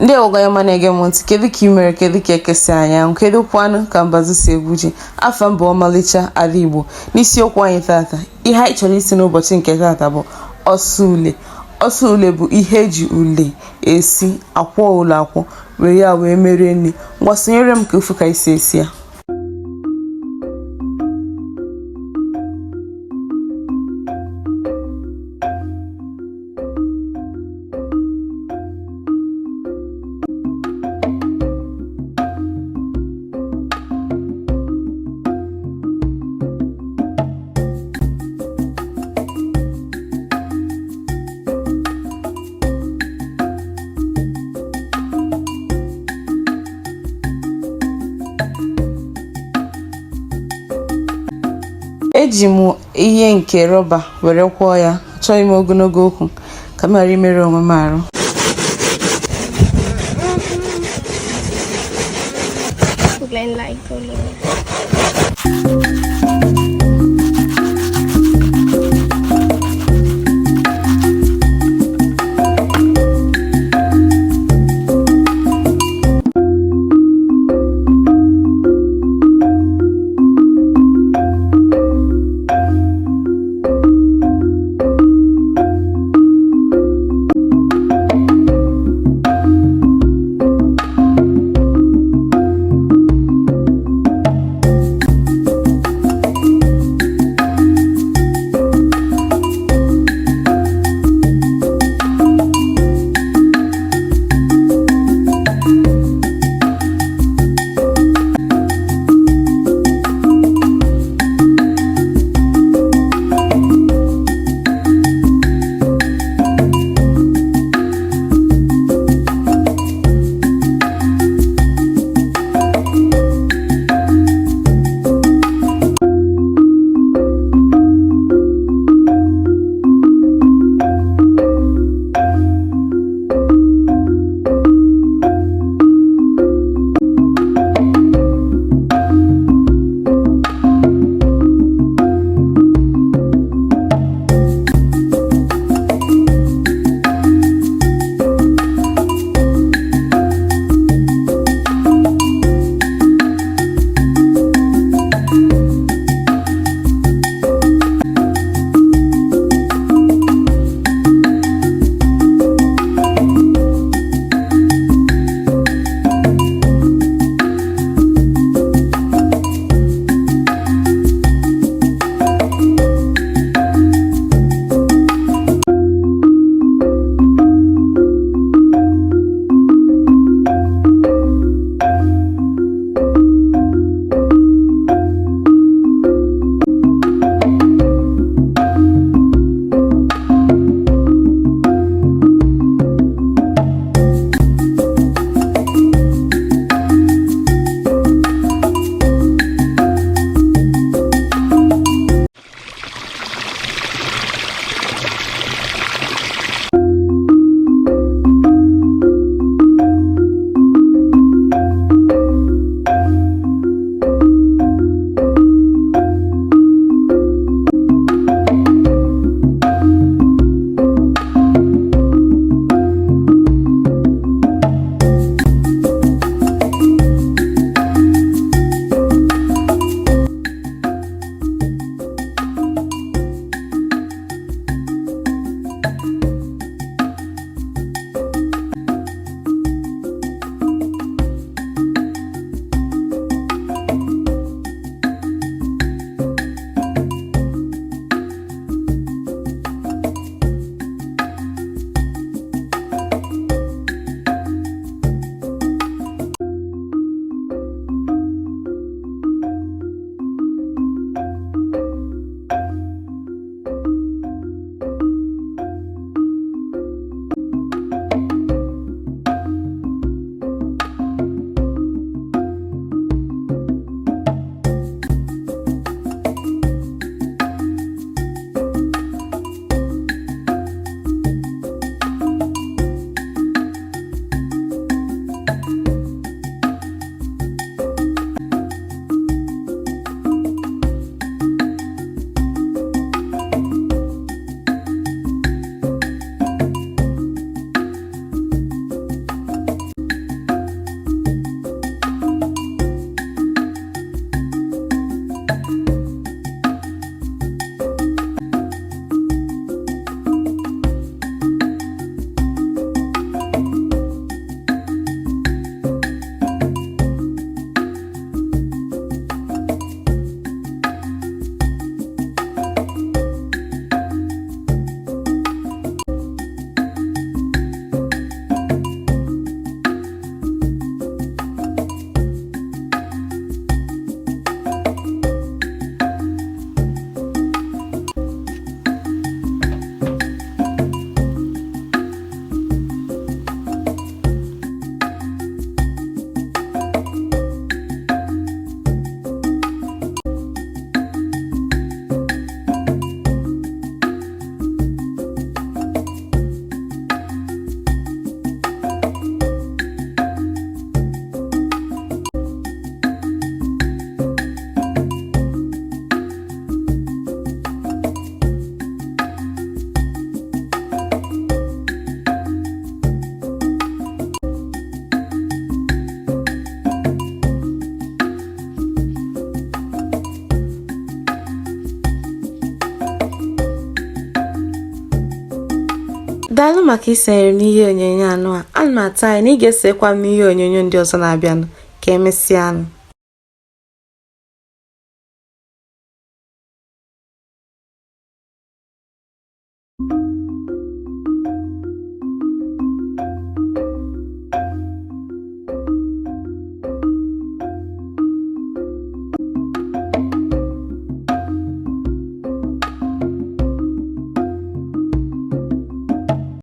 Ndị ọgaya ma na-ege m ntị, kedu ka ị mere, kedu ka ekesi anya, kedu kwanụ ka mbazụ si egwuji afa mbụ ọmalịcha ala Igbo. N'isiokwu anyị tata, ihe anyị chọrọ isi n'ụbọchị nke tata bụ ọsọ ule. Ọsọ ule bụ ihe eji ule esi akwọ ụlọ akwọ were ya wee mere nri. Ngwa sonyere m ka ofu ka isi esi ya. Eji m ihe nke rọba were kwọọ ya, achọghị m ogologo okwu ka m ghara imerụ onwe m arụ. maka isonyere n'ihe onyonyo anụ a. Ana m atụ anya na ị ga-esekwa m n'ihe onyonyo ndị ọzọ na-abịanụ. Ka emesịanụ.